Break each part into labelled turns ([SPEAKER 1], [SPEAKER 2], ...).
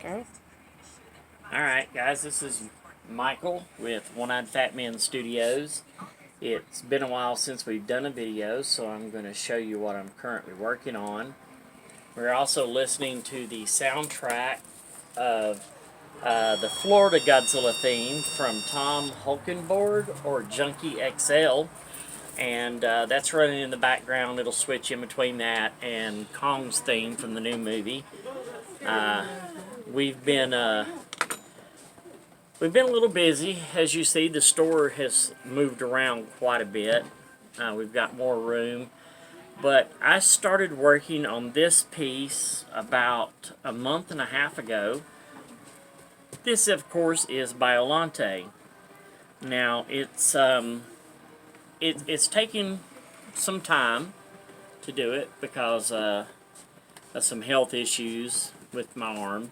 [SPEAKER 1] Okay. Alright, guys, this is Michael with One-Eyed Fat Man Studios. It's been a while since we've done a video, so I'm going to show you what I'm currently working on. We're also listening to the soundtrack of the Florida Godzilla theme from Tom Holkenborg or Junkie XL. And that's running in the background. It'll switch in between that and Kong's theme from the new movie. We've been a little busy. As you see, the store has moved around quite a bit. We've got more room. But I started working on this piece about a month and a half ago. This, of course, is Biollante. Now, it's taking some time to do it because of some health issues with my arm.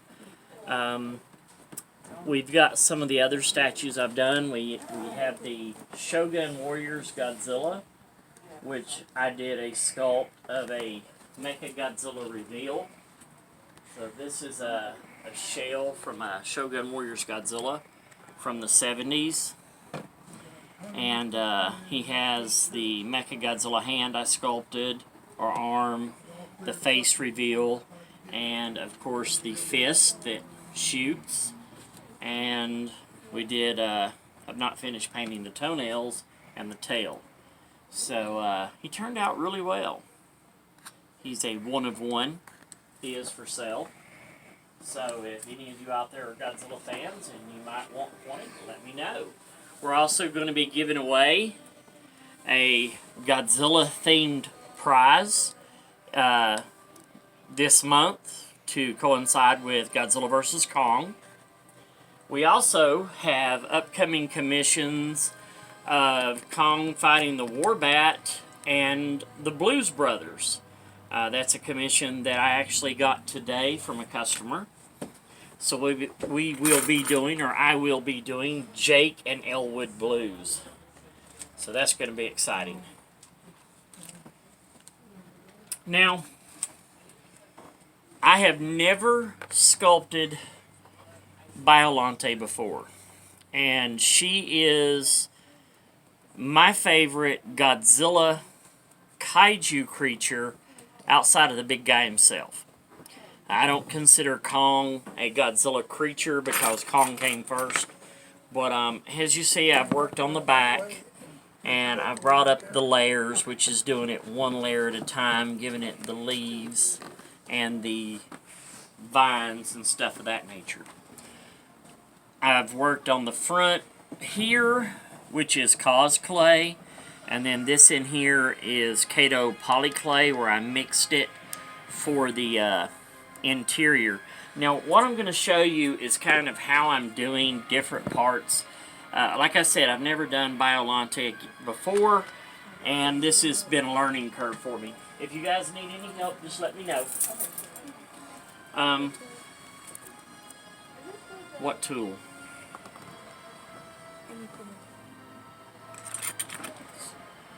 [SPEAKER 1] We've got some of the other statues I've done. We have the Shogun Warriors Godzilla, which I did a sculpt of a Mecha Godzilla reveal. So this is a shell from a Shogun Warriors Godzilla from the 70s. And he has the Mecha Godzilla hand I sculpted, or arm, the face reveal, and of course the fist that shoots. And we did, I've not finished painting the toenails and the tail. So he turned out really well. He's a one of one. He is for sale. So if any of you out there are Godzilla fans and you might want one, let me know. We're also going to be giving away a Godzilla themed prize this month to coincide with Godzilla vs. Kong. We also have upcoming commissions of Kong fighting the Warbat and the Blues Brothers. That's a commission that I actually got today from a customer. So we will be doing, or I will be doing, Jake and Elwood Blues. So that's going to be exciting. Now, I have never sculpted Biollante before. And she is my favorite Godzilla kaiju creature outside of the big guy himself. I don't consider Kong a Godzilla creature because Kong came first. But as you see, I've worked on the back and I've brought up the layers, which is doing it one layer at a time, giving it the leaves and the vines and stuff of that nature. I've worked on the front here, which is Cause Clay, and then this in here is Kato Polyclay, where I mixed it for the interior. Now, what I'm going to show you is kind of how I'm doing different parts. Like I said, I've never done Biollante before, and this has been a learning curve for me. If you guys need any help, just let me know. What tool?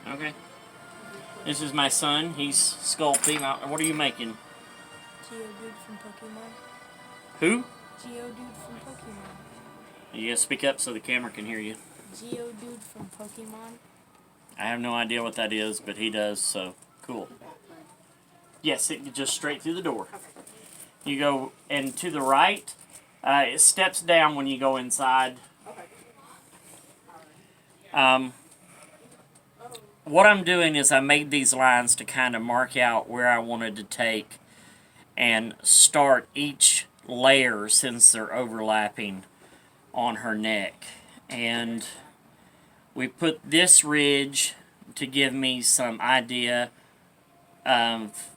[SPEAKER 1] Okay. This is my son. He's sculpting. What are you making?
[SPEAKER 2] Geodude from Pokemon.
[SPEAKER 1] Who?
[SPEAKER 2] Geodude from Pokemon.
[SPEAKER 1] You gotta speak up so the camera can hear you.
[SPEAKER 2] Geodude from Pokemon.
[SPEAKER 1] I have no idea what that is, but he does, so cool. Yes, it just straight through the door. You go, and to the right, it steps down when you go inside. What I'm doing is I made these lines to kind of mark out where I wanted to take and start each layer since they're overlapping on her neck. And we put this ridge to give me some idea of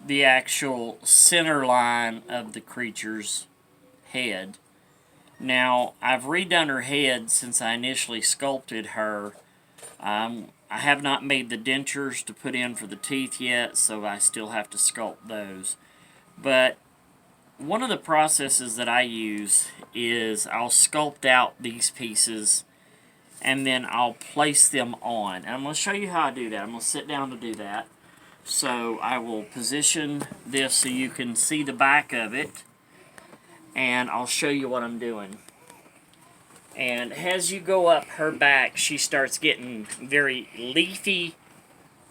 [SPEAKER 1] the actual center line of the creature's head. Now, I've redone her head since I initially sculpted her. I have not made the dentures to put in for the teeth yet, so I still have to sculpt those. But one of the processes that I use is I'll sculpt out these pieces and then I'll place them on. And I'm going to show you how I do that. I'm going to sit down to do that. So I will position this so you can see the back of it. and I'll show you what I'm doing. And as you go up her back, she starts getting very leafy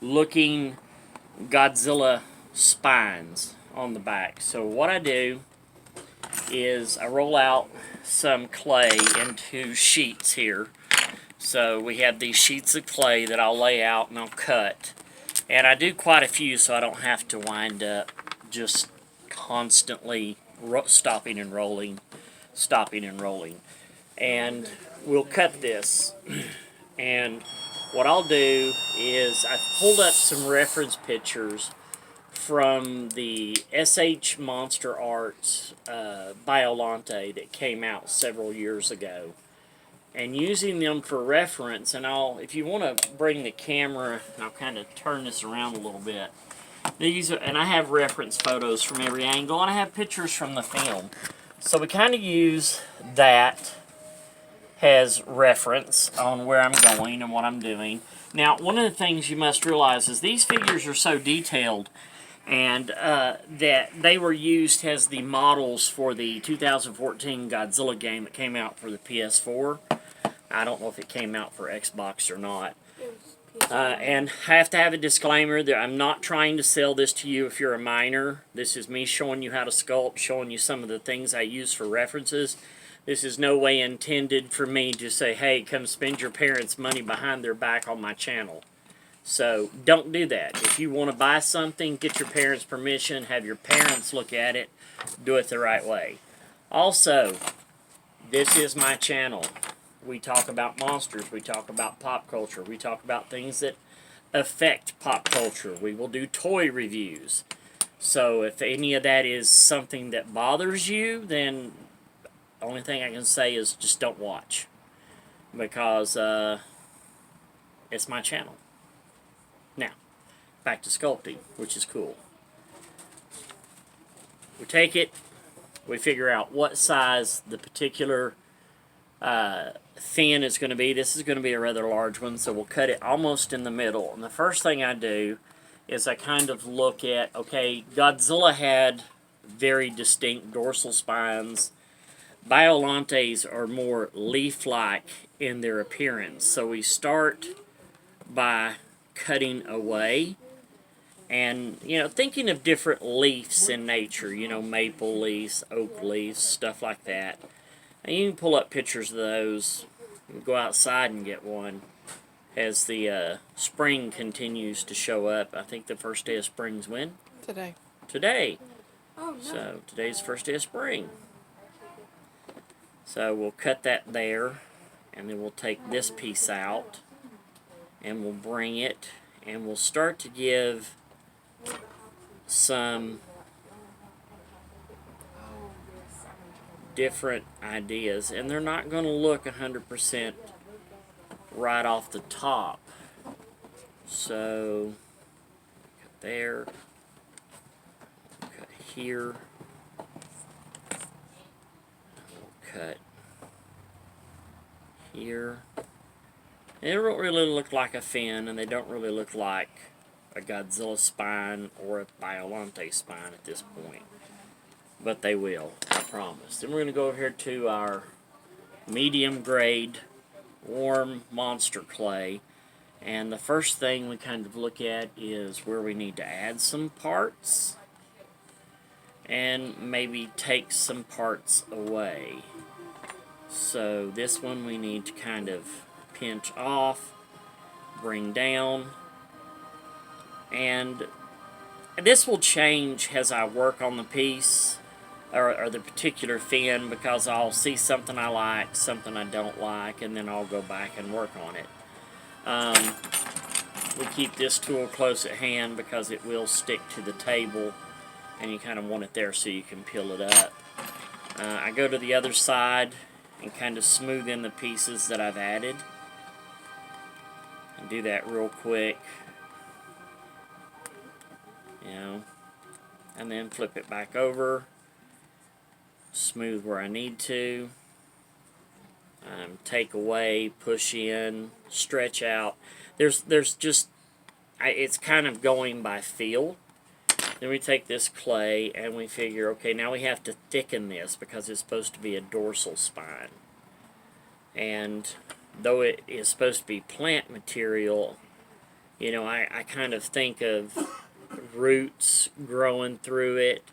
[SPEAKER 1] looking Godzilla spines on the back. So what I do is I roll out some clay into sheets here. So we have these sheets of clay that I'll lay out and I'll cut. And I do quite a few so I don't have to wind up just constantly stopping and rolling, stopping and rolling. And we'll cut this. And what I'll do is I've pulled up some reference pictures from the SH Monster Arts Biollante that came out several years ago, and using them for reference. And if you want to bring the camera, I'll kind of turn this around a little bit. And I have reference photos from every angle, and I have pictures from the film. So we kind of use that as reference on where I'm going and what I'm doing. Now, one of the things you must realize is these figures are so detailed, and that they were used as the models for the 2014 Godzilla game that came out for the PS4. I don't know if it came out for Xbox or not. And I have to have a disclaimer that I'm not trying to sell this to you if you're a minor. This is me showing you how to sculpt, showing you some of the things I use for references. This is no way intended for me to say, hey, come spend your parents' money behind their back on my channel. So don't do that. If you want to buy something, get your parents' permission, have your parents look at it, do it the right way. Also, this is my channel. We talk about monsters, we talk about pop culture, we talk about things that affect pop culture. We will do toy reviews. So if any of that is something that bothers you, then the only thing I can say is just don't watch. Because it's my channel. Now, back to sculpting, which is cool. We take it, we figure out what size the particular fin is going to be. This is going to be a rather large one, so we'll cut it almost in the middle. And the first thing I do is I kind of look at, okay, Godzilla had very distinct dorsal spines. Biollantes are more leaf-like in their appearance. So we start by cutting away and, thinking of different leaves in nature, maple leaves, oak leaves, stuff like that. And you can pull up pictures of those and go outside and get one as the spring continues to show up. I think the first day of spring's when?
[SPEAKER 3] Today.
[SPEAKER 1] Today.
[SPEAKER 2] Oh, no.
[SPEAKER 1] So today's the first day of spring. So we'll cut that there, and then we'll take this piece out, and we'll bring it, and we'll start to give some different ideas, and they're not going to look 100% right off the top. So cut there, cut here, cut here. They don't really look like a fin, and they don't really look like a Godzilla spine or a Biollante spine at this point. But they will, I promise. Then we're going to go over here to our medium grade warm monster clay. And the first thing we kind of look at is where we need to add some parts. And maybe take some parts away. So this one we need to kind of pinch off, bring down. And this will change as I work on the piece. Or the particular fin, because I'll see something I like, something I don't like, and then I'll go back and work on it. We keep this tool close at hand because it will stick to the table, and you kind of want it there so you can peel it up. I go to the other side and kind of smooth in the pieces that I've added. And do that real quick. And then flip it back over. Smooth where I need to. Take away, push in, stretch out. There's just, it's kind of going by feel. Then we take this clay and we figure, okay, now we have to thicken this because it's supposed to be a dorsal spine. And though it is supposed to be plant material, you know, I kind of think of roots growing through it.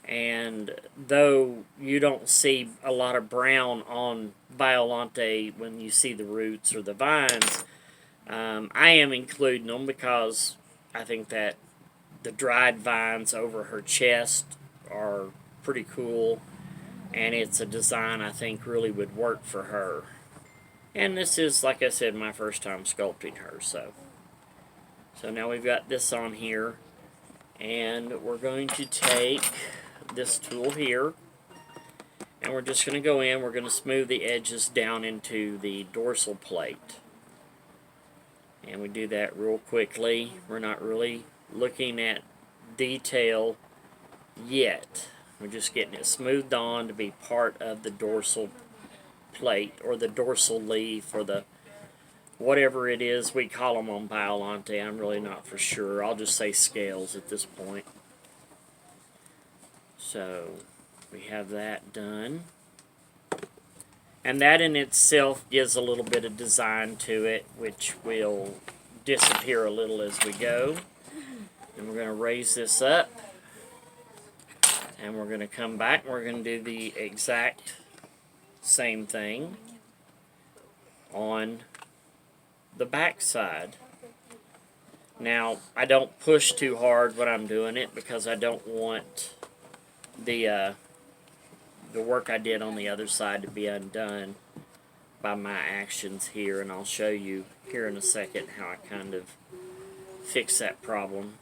[SPEAKER 1] And though you don't see a lot of brown on Biollante when you see the roots or the vines, I am including them because I think that the dried vines over her chest are pretty cool, and it's a design I think really would work for her. And this is, like I said, my first time sculpting her, so now we've got this on here, and we're going to take this tool here, and we're just going to go in, we're going to smooth the edges down into the dorsal plate. And we do that real quickly. We're not really looking at detail yet. We're just getting it smoothed on to be part of the dorsal plate or the dorsal leaf or the whatever it is we call them on Biollante. I'm really not for sure. I'll just say scales at this point. So we have that done. And that in itself gives a little bit of design to it, which will disappear a little as we go. And we're going to raise this up. And we're going to come back and we're going to do the exact same thing on the back side. Now, I don't push too hard when I'm doing it because I don't want the work I did on the other side to be undone by my actions here, and I'll show you here in a second how I kind of fix that problem.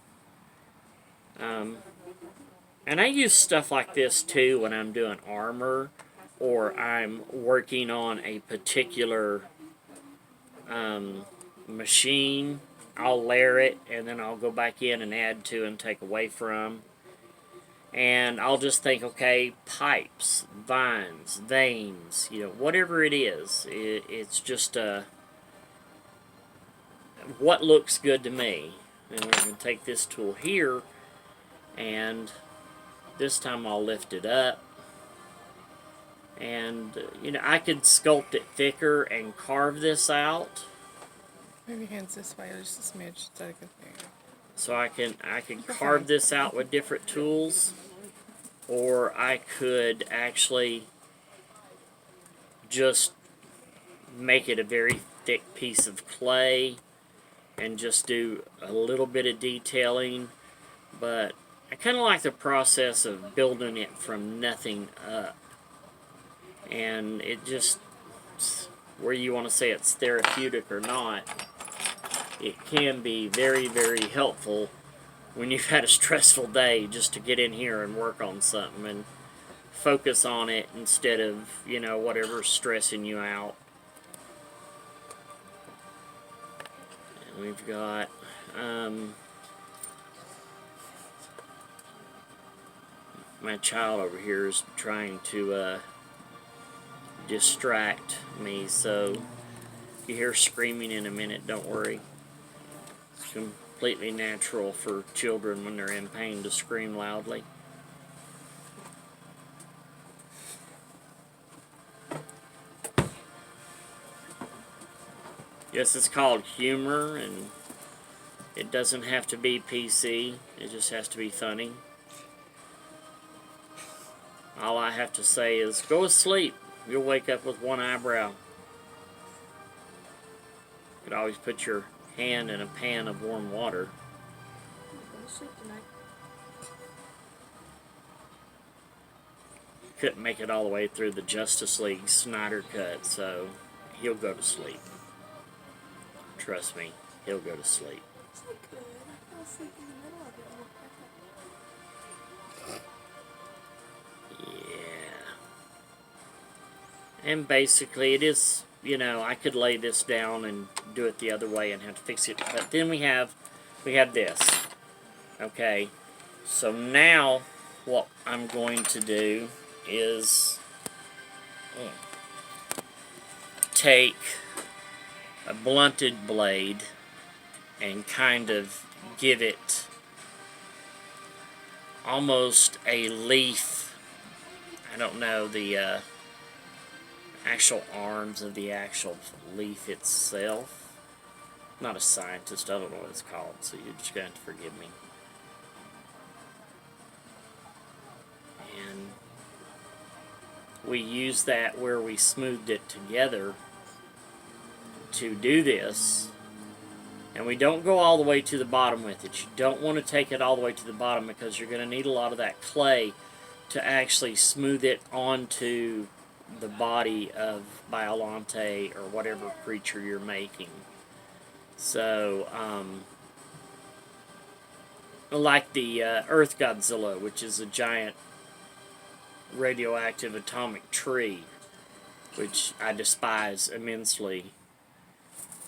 [SPEAKER 1] And I use stuff like this too when I'm doing armor or I'm working on a particular machine. I'll layer it and then I'll go back in and add to and take away from. And I'll just think, okay, pipes, vines, veins, you know, whatever it is, it's just what looks good to me. And we're going to take this tool here, and this time I'll lift it up. And, you know, I could sculpt it thicker and carve this out.
[SPEAKER 3] Move your hands this way, or just a smidge. There you go.
[SPEAKER 1] So I can carve this out with different tools, or I could actually just make it a very thick piece of clay and just do a little bit of detailing. But I kind of like the process of building it from nothing up, and it just, where you want to say it's therapeutic or not, it can be very, very helpful when you've had a stressful day just to get in here and work on something and focus on it instead of, you know, whatever's stressing you out. And we've got my child over here is trying to distract me, so if you hear screaming in a minute, don't worry. It's completely natural for children when they're in pain to scream loudly. Yes, it's called humor, and it doesn't have to be PC. It just has to be funny. All I have to say is, go to sleep. You'll wake up with one eyebrow. You could always put your hand in a pan of warm water. Couldn't make it all the way through the Justice League Snyder cut, so he'll go to sleep. Trust me, he'll go to sleep. Yeah. And basically it is, you know, I could lay this down and do it the other way and have to fix it. But then we have this. Okay. So now what I'm going to do is take a blunted blade and kind of give it almost a leaf. I don't know the actual arms of the actual leaf itself. I'm not a scientist, I don't know what it's called, so you're just going to have to forgive me. And we use that where we smoothed it together to do this. And we don't go all the way to the bottom with it. You don't want to take it all the way to the bottom because you're going to need a lot of that clay to actually smooth it onto the body of Biollante or whatever creature you're making. So, like the Earth Godzilla, which is a giant radioactive atomic tree, which I despise immensely.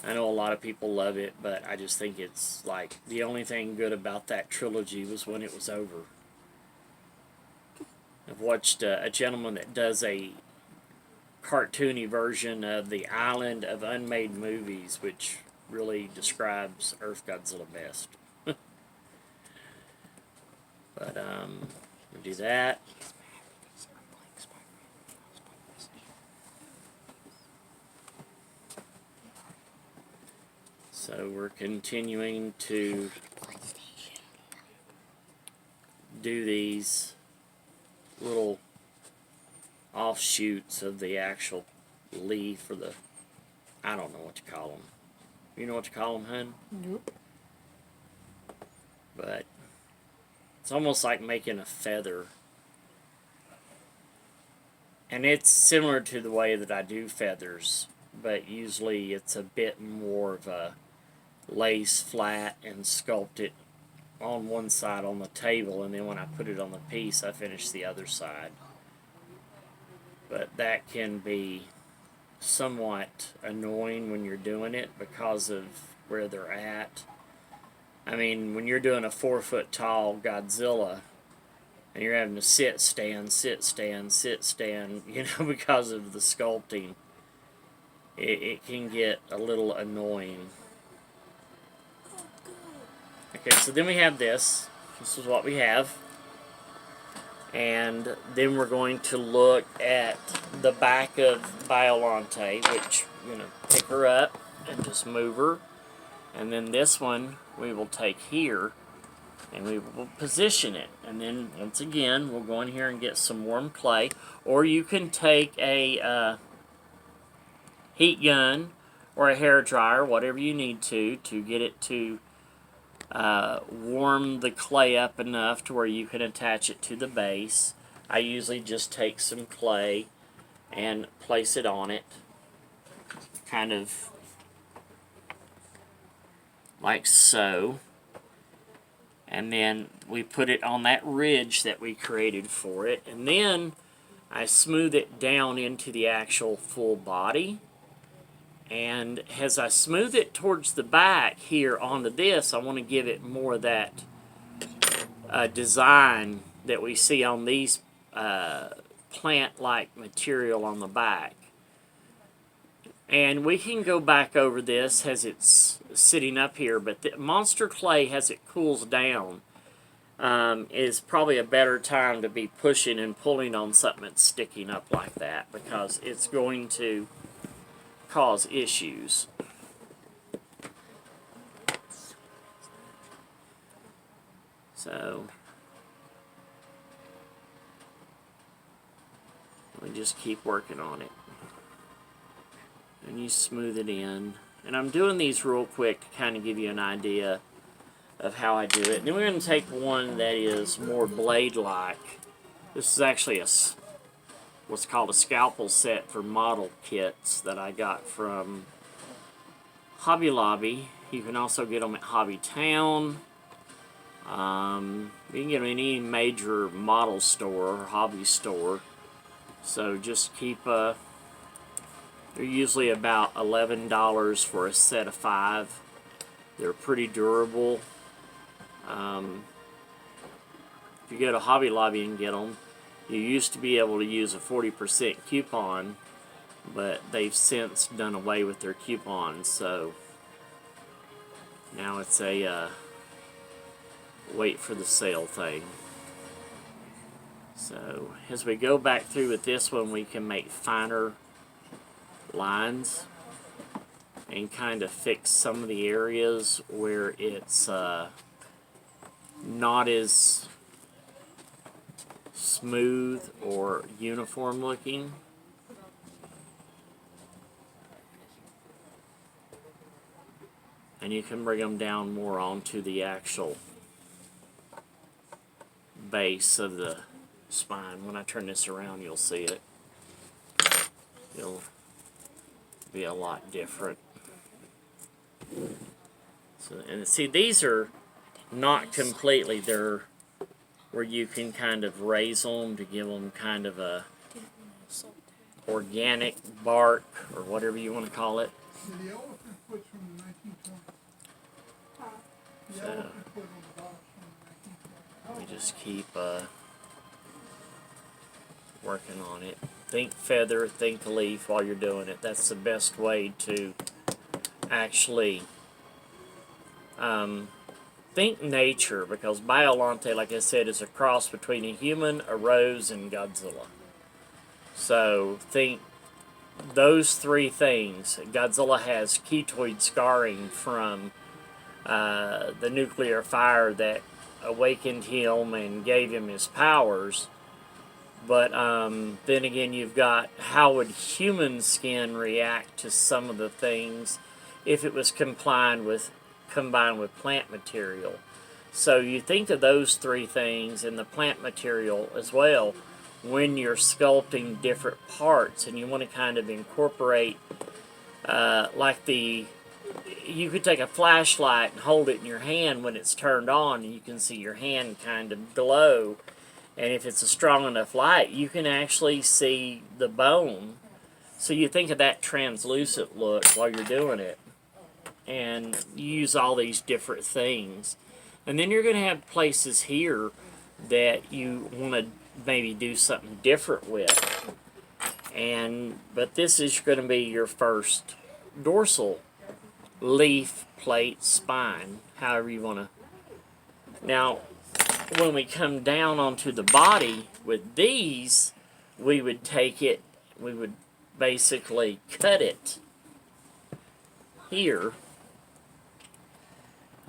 [SPEAKER 1] I know a lot of people love it, but I just think it's like the only thing good about that trilogy was when it was over. I've watched a gentleman that does a cartoony version of the Island of Unmade Movies, which really describes Earth Godzilla best. But we'll do that. So we're continuing to do these little offshoots of the actual leaf or the, I don't know what to call them. You know what to call them, hun?
[SPEAKER 3] Nope.
[SPEAKER 1] But it's almost like making a feather. And it's similar to the way that I do feathers, but usually it's a bit more of a lace flat and sculpt it on one side on the table, and then when I put it on the piece I finish the other side. But that can be somewhat annoying when you're doing it because of where they're at. I mean, when you're doing a 4-foot tall Godzilla and you're having to sit, stand, you know, because of the sculpting, it can get a little annoying. Okay, so then we have this. This is what we have. And then we're going to look at the back of Biollante, which we're going to pick her up and just move her. And then this one we will take here and we will position it. And then once again, we'll go in here and get some warm clay. Or you can take a heat gun or a hair dryer, whatever you need to get it to warm the clay up enough to where you can attach it to the base. I usually just take some clay and place it on it, kind of like so. And then we put it on that ridge that we created for it, and then I smooth it down into the actual full body. And as I smooth it towards the back here onto this, I want to give it more of that design that we see on these plant-like material on the back. And we can go back over this as it's sitting up here, but the monster clay, as it cools down, is probably a better time to be pushing and pulling on something that's sticking up like that, because it's going to cause issues. So we just keep working on it. And you smooth it in. And I'm doing these real quick to kind of give you an idea of how I do it. And then we're going to take one that is more blade-like. This is actually what's called a scalpel set for model kits that I got from Hobby Lobby. You can also get them at Hobby Town. You can get them in any major model store or hobby store. So just keep they're usually about $11 for a set of 5. They're pretty durable. If you go to Hobby Lobby and get them, you used to be able to use a 40% coupon, but they've since done away with their coupons, so now it's a wait for the sale thing. So as we go back through with this one, we can make finer lines and kind of fix some of the areas where it's not as smooth or uniform looking. And you can bring them down more onto the actual base of the spine. When I turn this around, you'll see it. It'll be a lot different. So, and see, these are not completely, they're where you can kind of raise them to give them kind of a organic bark or whatever you want to call it.
[SPEAKER 4] The elephant foot's from the 1920s. The
[SPEAKER 1] So
[SPEAKER 4] elephant foot on the box from the 1920s.
[SPEAKER 1] we just keep working on it. Think feather, think leaf while you're doing it. That's the best way to actually think nature, because Biollante, like I said, is a cross between a human, a rose, and Godzilla. So think those three things. Godzilla has keloid scarring from the nuclear fire that awakened him and gave him his powers. But then again, you've got how would human skin react to some of the things if it was combined with plant material. So you think of those three things and the plant material as well when you're sculpting different parts, and you want to kind of incorporate you could take a flashlight and hold it in your hand when it's turned on, and you can see your hand kind of glow. And if it's a strong enough light, you can actually see the bone. So you think of that translucent look while you're doing it. And you use all these different things. And then you're going to have places here that you want to maybe do something different with. But this is going to be your first dorsal leaf, plate, spine, however you want to. Now, when we come down onto the body with these, we would take it, we would basically cut it here.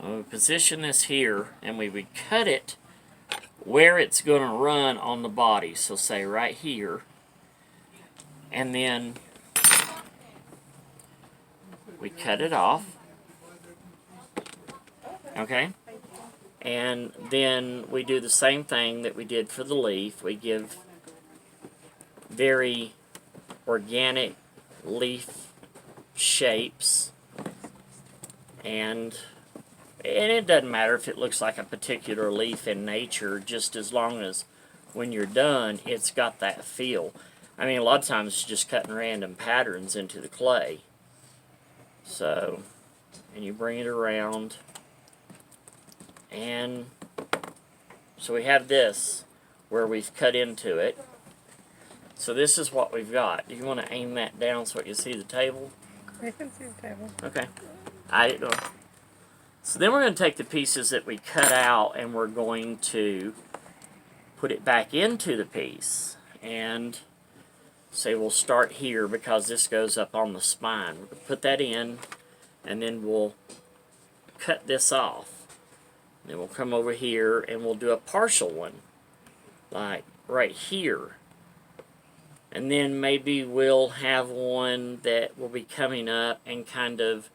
[SPEAKER 1] We would position this here, and we would cut it where it's going to run on the body. So say right here. And then we cut it off. Okay? And then we do the same thing that we did for the leaf. We give very organic leaf shapes. And it doesn't matter if it looks like a particular leaf in nature, just as long as when you're done, it's got that feel. I mean, a lot of times it's just cutting random patterns into the clay. So, and you bring it around. And so we have this where we've cut into it. So this is what we've got. Do you want to aim that down so you can see the table?
[SPEAKER 3] I can see the table.
[SPEAKER 1] Okay. So then we're going to take the pieces that we cut out and we're going to put it back into the piece. And say we'll start here because this goes up on the spine. We're going to put that in, and then we'll cut this off. Then we'll come over here and we'll do a partial one, like right here. And then maybe we'll have one that will be coming up and kind of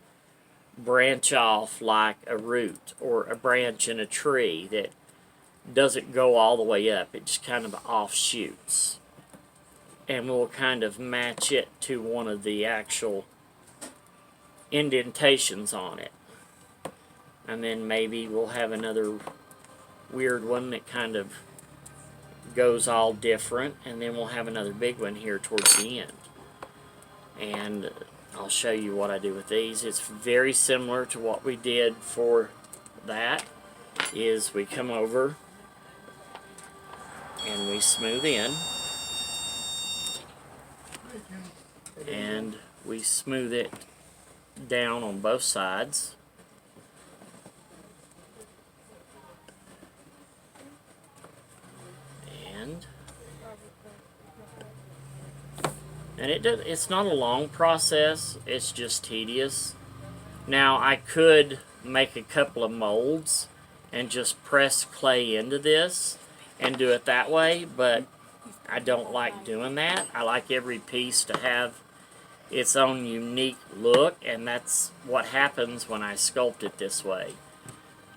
[SPEAKER 1] branch off like a root or a branch in a tree that doesn't go all the way up. It just kind of offshoots. And we'll kind of match it to one of the actual indentations on it. And then maybe we'll have another weird one that kind of goes all different, and then we'll have another big one here towards the end. And I'll show you what I do with these. It's very similar to what we did for that. Is we come over and we smooth in, and we smooth it down on both sides. And And it's not a long process, it's just tedious. Now, I could make a couple of molds and just press clay into this and do it that way, but I don't like doing that. I like every piece to have its own unique look, and that's what happens when I sculpt it this way.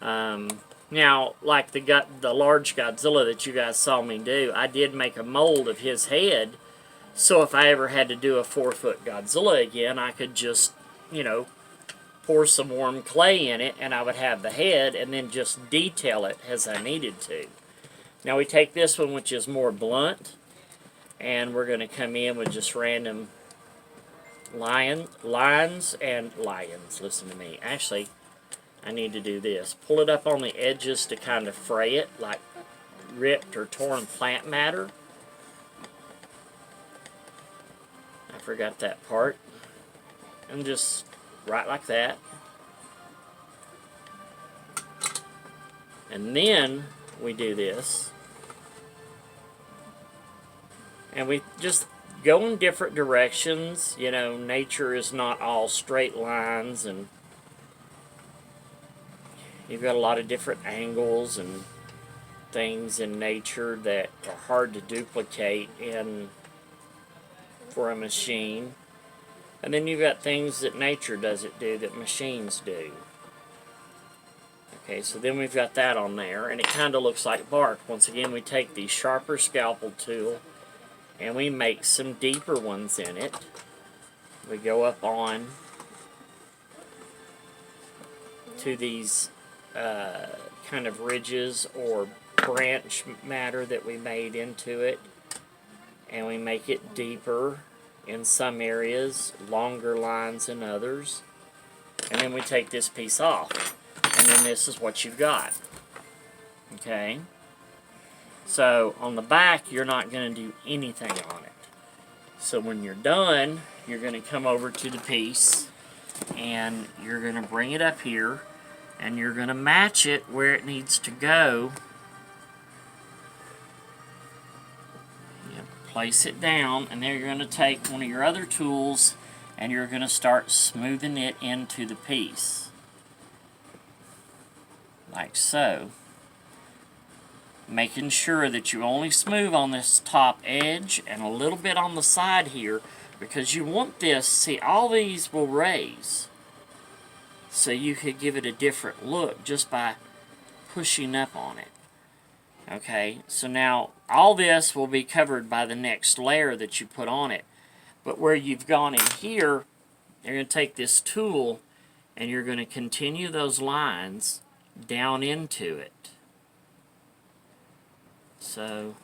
[SPEAKER 1] Now, like the large Godzilla that you guys saw me do, I did make a mold of his head, so if I ever had to do a 4-foot Godzilla again, I could just, pour some warm clay in it, and I would have the head, and then just detail it as I needed to. Now we take this one, which is more blunt, and we're going to come in with just random lines and lions. Listen to me. Actually, I need to do this. Pull it up on the edges to kind of fray it, like ripped or torn plant matter. I forgot that part. And just right like that. And then we do this. And we just go in different directions. Nature is not all straight lines, and you've got a lot of different angles and things in nature that are hard to duplicate for a machine. And then you've got things that nature doesn't do that machines do. Okay, so then we've got that on there, and it kind of looks like bark. Once again, we take the sharper scalpel tool, and we make some deeper ones in it. We go up on to these kind of ridges or branch matter that we made into it, and we make it deeper in some areas, longer lines in others, and then we take this piece off, and then this is what you've got. Okay? So on the back, you're not going to do anything on it. So when you're done, you're going to come over to the piece, and you're going to bring it up here, and you're going to match it where it needs to go. You place it down, and then you're going to take one of your other tools, and you're going to start smoothing it into the piece. Like so. Making sure that you only smooth on this top edge and a little bit on the side here, because you want this, see, all these will raise. So you could give it a different look just by pushing up on it. Okay, so now all this will be covered by the next layer that you put on it. But where you've gone in here, you're going to take this tool and you're going to continue those lines down into it. So,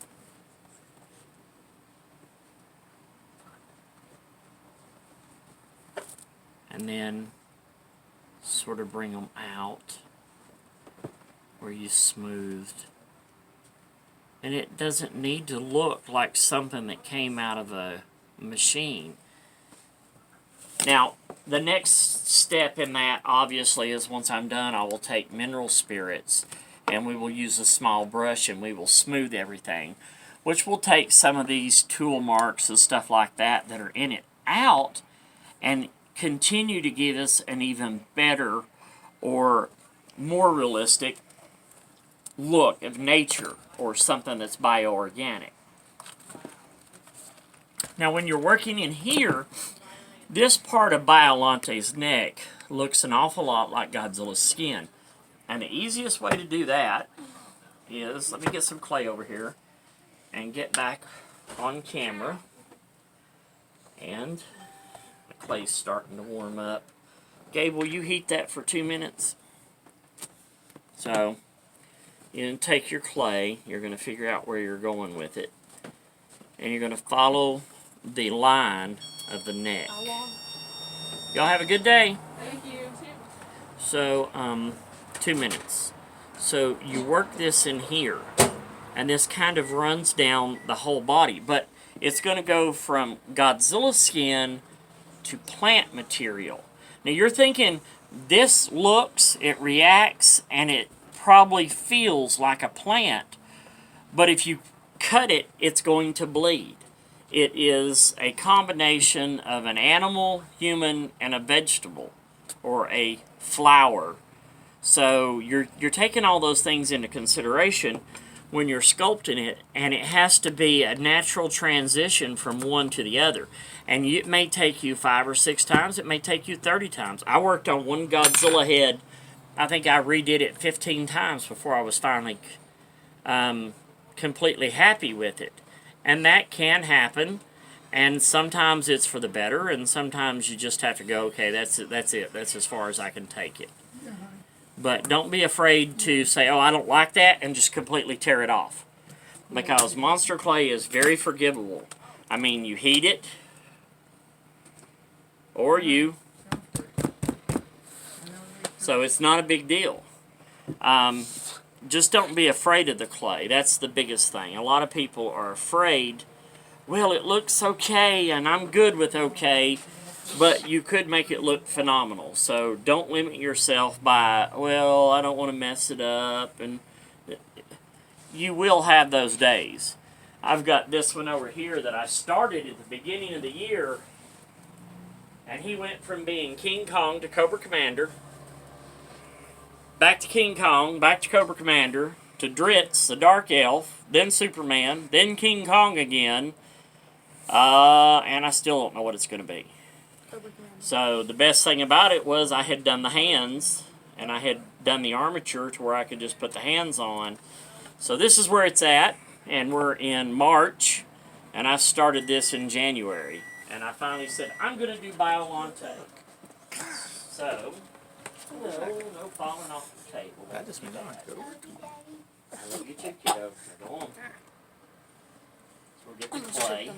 [SPEAKER 1] and then sort of bring them out where you smoothed. And it doesn't need to look like something that came out of a machine. Now, the next step in that, obviously, is once I'm done, I will take mineral spirits, and we will use a small brush, and we will smooth everything, which will take some of these tool marks and stuff like that that are in it out, and continue to give us an even better or more realistic look of nature or something that's bioorganic. Now, when you're working in here, this part of Biollante's neck looks an awful lot like Godzilla's skin. And the easiest way to do that is, let me get some clay over here and get back on camera. And the clay's starting to warm up. Gabe, will you heat that for 2 minutes? So, you're going to take your clay, you're going to figure out where you're going with it, and you're going to follow the line of the neck. Y'all have a good day.
[SPEAKER 3] Thank you.
[SPEAKER 1] So, 2 minutes. So you work this in here, and this kind of runs down the whole body, but it's going to go from Godzilla skin to plant material. Now you're thinking, this looks, it reacts, and it probably feels like a plant, but if you cut it, it's going to bleed. It is a combination of an animal, human, and a vegetable, or a flower. So you're taking all those things into consideration when you're sculpting it, and it has to be a natural transition from one to the other. And it may take you 5 or 6 times. It may take you 30 times. I worked on one Godzilla head. I think I redid it 15 times before I was finally completely happy with it. And that can happen. And sometimes it's for the better, and sometimes you just have to go, okay, that's it. That's as far as I can take it. But don't be afraid to say, oh, I don't like that, and just completely tear it off. Because monster clay is very forgivable. I mean, you heat it, or you. So it's not a big deal. Just don't be afraid of the clay. That's the biggest thing. A lot of people are afraid, well, it looks okay, and I'm good with okay, but you could make it look phenomenal. So don't limit yourself by, well, I don't want to mess it up. And you will have those days. I've got this one over here that I started at the beginning of the year, and he went from being King Kong to Cobra Commander, back to King Kong, back to Cobra Commander, to Dritz, the Dark Elf, then Superman, then King Kong again, and I still don't know what it's going to be. So the best thing about it was I had done the hands, and I had done the armature to where I could just put the hands on. So this is where it's at, and we're in March, and I started this in January. And I finally said, I'm going to do Biollante. So, no falling off the table.
[SPEAKER 3] That just means I'm good.
[SPEAKER 1] Now go get your kiddo. Now go on. So we'll get the clay.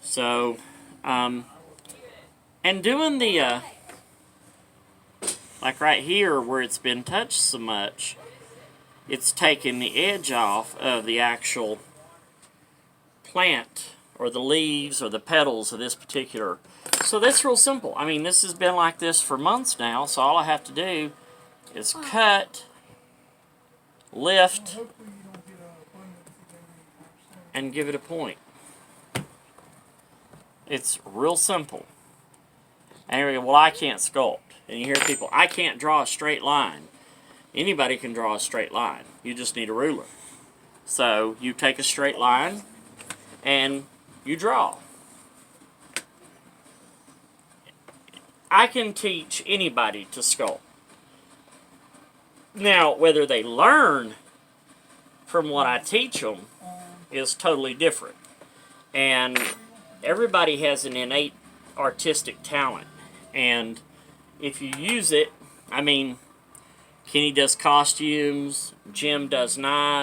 [SPEAKER 1] So, and doing the, like right here where it's been touched so much, it's taken the edge off of the actual plant or the leaves or the petals of this particular. So that's real simple. I mean, this has been like this for months now, so all I have to do is cut, lift,
[SPEAKER 4] Hopefully you don't get an abundance of every
[SPEAKER 1] and give it a point. It's real simple. And you go, well, I can't sculpt. And you hear people, I can't draw a straight line. Anybody can draw a straight line. You just need a ruler. So you take a straight line and you draw. I can teach anybody to sculpt. Now, whether they learn from what I teach them is totally different. And everybody has an innate artistic talent. And if you use it, I mean, Kenny does costumes, Jim does knives.